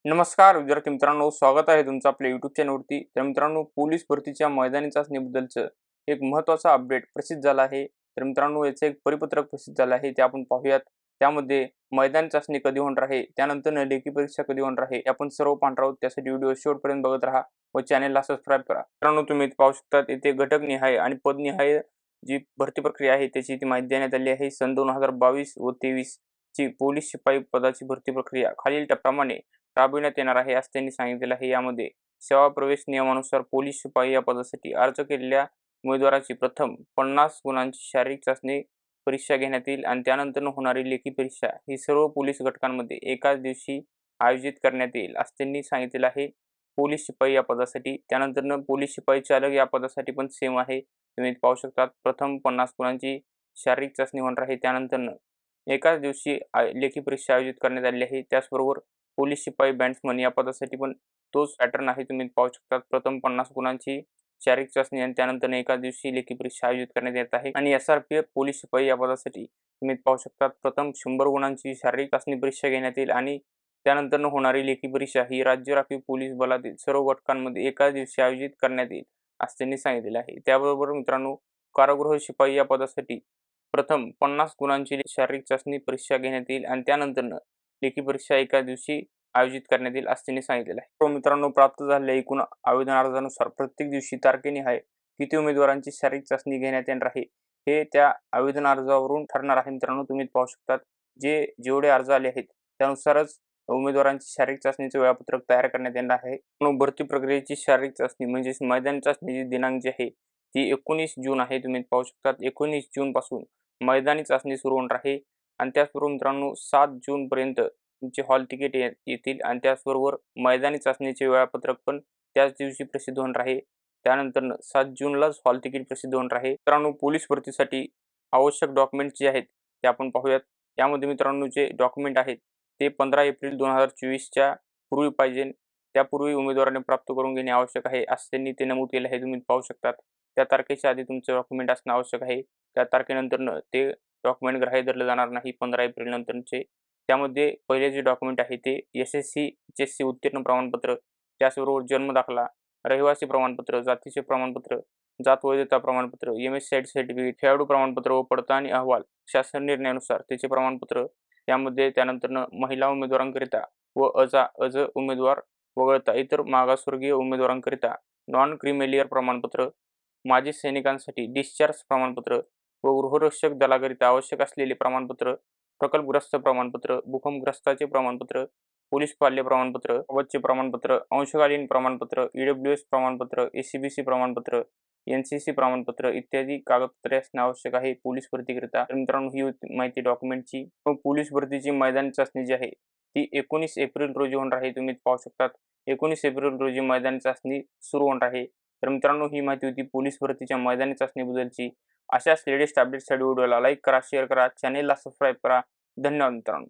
नमस्कार विद्यार्थी मित्रांनो, स्वागत आहे तुमचं आपल्या यूट्यूब चॅनलवरती. तर मित्रांनो, पोलीस भरतीच्या मैदानी चाचणीबद्दलचं एक महत्त्वाचा अपडेट प्रसिद्ध झाला आहे. तर मित्रांनो, याचं एक परिपत्रक प्रसिद्ध झालं आहे, ते आपण पाहूयात. त्यामध्ये मैदानी चाचणी कधी होणार आहे, त्यानंतर लेखी परीक्षा कधी होणार आहे, हे आपण सर्व पाहणार आहोत. त्यासाठी व्हिडिओ शेवटपर्यंत बघत राहा व चॅनलला सबस्क्राईब करा. मित्रांनो, तुम्ही इथे पाहू शकता, इथे घटकनिहाय आणि पदनिहाय जी भरती प्रक्रिया आहे त्याची इथे माहिती देण्यात आली आहे. सन 2022 व 23 ची पोलीस शिपाई पदाची भरती प्रक्रिया खालील प्रमाणे राबविण्यात येणार आहे, असं त्यांनी सांगितलेलं आहे. यामध्ये सेवा प्रवेश नियमानुसार पोलीस शिपाई या पदासाठी अर्ज केलेल्या उमेदवाराची प्रथम 50 गुणांची शारीरिक चाचणी परीक्षा घेण्यात येईल आणि त्यानंतर होणारी लेखी परीक्षा ही सर्व पोलीस घटकांमध्ये एकाच दिवशी आयोजित करण्यात येईल, असं त्यांनी सांगितलेलं आहे. पोलीस शिपाई या पदासाठी त्यानंतर पोलीस शिपाई चालक या पदासाठी पण सेम आहे. तुम्ही पाहू शकता, प्रथम 50 गुणांची शारीरिक चाचणी होणार आहे, त्यानंतर एकाच दिवशी लेखी परीक्षा आयोजित करण्यात आली आहे. त्याचबरोबर पोलीस शिपाई बॅट्समन या पदासाठी पण तोच पॅटर्न आहे. तुम्ही पाहू शकता, प्रथम 50 गुणांची शारीरिक चाचणी आणि त्यानंतर एका दिवशी लेखी परीक्षा आयोजित करण्यात येत आहे. आणि SRPF पोलीस शिपाई या पदासाठी तुम्ही पाहू शकता, प्रथम 100 गुणांची शारीरिक चाचणी परीक्षा घेण्यात येईल आणि त्यानंतर होणारी लेखी परीक्षा ही राज्य राखीव पोलीस बलातील सर्व घटकांमध्ये एकाच दिवशी आयोजित करण्यात येईल, असं त्यांनी सांगितलेलं आहे. त्याबरोबर मित्रांनो, कारागृह शिपाई या पदासाठी प्रथम 50 गुणांची शारीरिक चाचणी परीक्षा घेण्यात येईल आणि त्यानंतर लेखी परीक्षा एका दिवशी आयोजित करण्यात येईल, असं त्यांनी सांगितलेलं आहे. तो मित्रांनो, प्राप्त झालेल्या एकूण आवेदन अर्जानुसार प्रत्येक दिवशी तारखेनिहाय किती उमेदवारांची शारीरिक चाचणी घेण्यात येणार आहे, हे त्या आवेदन अर्जावरून ठरणार आहे. मित्रांनो, तुम्ही पाहू शकता, जेवढे अर्ज आले आहेत त्यानुसारच उमेदवारांची शारीरिक चाचणीचे वेळापत्रक तयार करण्यात येणार आहे. भरती प्रक्रियेची शारीरिक चाचणी म्हणजेच मैदानी चाचणीची दिनांक जी आहे ती 19 जून आहे. तुम्ही पाहू शकता, 19 जून पासून मैदानी चाचणी सुरू होणार आहे आणि त्याचबरोबर मित्रांनो 7 जूनपर्यंत तुमचे हॉल तिकीट येतील आणि त्याचबरोबर मैदानी चाचणीचे वेळापत्रक पण त्याच दिवशी प्रसिद्ध होणार आहे. त्यानंतर 7 जूनलाच हॉल तिकीट प्रसिद्ध होणार आहे. मित्रांनो, पोलीस भरतीसाठी आवश्यक डॉक्युमेंट्स जे आहेत ते आपण पाहूयात. यामध्ये मित्रांनो, जे डॉक्युमेंट आहेत ते 15 एप्रिल 2024च्या पूर्वी पाहिजे. त्यापूर्वी उमेदवाराने प्राप्त करून घेणे आवश्यक आहे, असं त्यांनी ते नमूद केलं आहे. तुम्ही पाहू शकता, त्या तारखेच्या आधी तुमचे डॉक्युमेंट असणं आवश्यक आहे. त्या तारखेनंतर ते डॉक्युमेंट ग्राह्य धरलं जाणार नाही 15 एप्रिल नंतरचे. त्यामध्ये पहिले जे डॉक्युमेंट आहे ते SSC HSC उत्तीर्ण प्रमाणपत्र, त्याचबरोबर जन्म दाखला, रहिवासी प्रमाणपत्र, जातीचे प्रमाणपत्र, जात वैधता प्रमाणपत्र, MSCID सर्टिफिकेट, खेळाडू प्रमाणपत्र व पडताळणी अहवाल, शासन निर्णयानुसार त्याचे प्रमाणपत्र. त्यामध्ये त्यानंतर महिला उमेदवारांकरिता व अज उमेदवार वगळता इतर मागासवर्गीय उमेदवारांकरिता नॉन क्रिमिलियर प्रमाणपत्र, माजी सैनिकांसाठी डिस्चार्ज प्रमाणपत्र व गृहरक्षक दलाकरिता आवश्यक असलेले प्रमाणपत्र, प्रकल्पग्रस्त प्रमाणपत्र, भूकंपग्रस्ताचे प्रमाणपत्र, पोलीस पाल्य प्रमाणपत्र, बाबतचे प्रमाणपत्र, अंशकालीन प्रमाणपत्र, EWS प्रमाणपत्र, ACBC प्रमाणपत्र, NCC प्रमाणपत्र इत्यादी कागदपत्रे असणे आवश्यक आहे पोलीस भरतीकरिता. तर मित्रांनो, ही होती माहिती डॉक्युमेंटची. पोलीस भरतीची मैदानी चाचणी जी आहे ती 19 एप्रिल रोजी होणार आहे. तुम्ही पाहू शकता, 19 एप्रिल रोजी मैदानी चाचणी सुरू होणार आहे. तर मित्रांनो, ही माहिती होती पोलीस भरतीच्या मैदानी चाचणीबद्दलची. अशाच लेटेस्ट अपडेट्ससाठी व्हिडिओला लाईक करा, शेअर करा, चॅनेलला सबस्क्राईब करा. धन्यवाद मित्रांनो.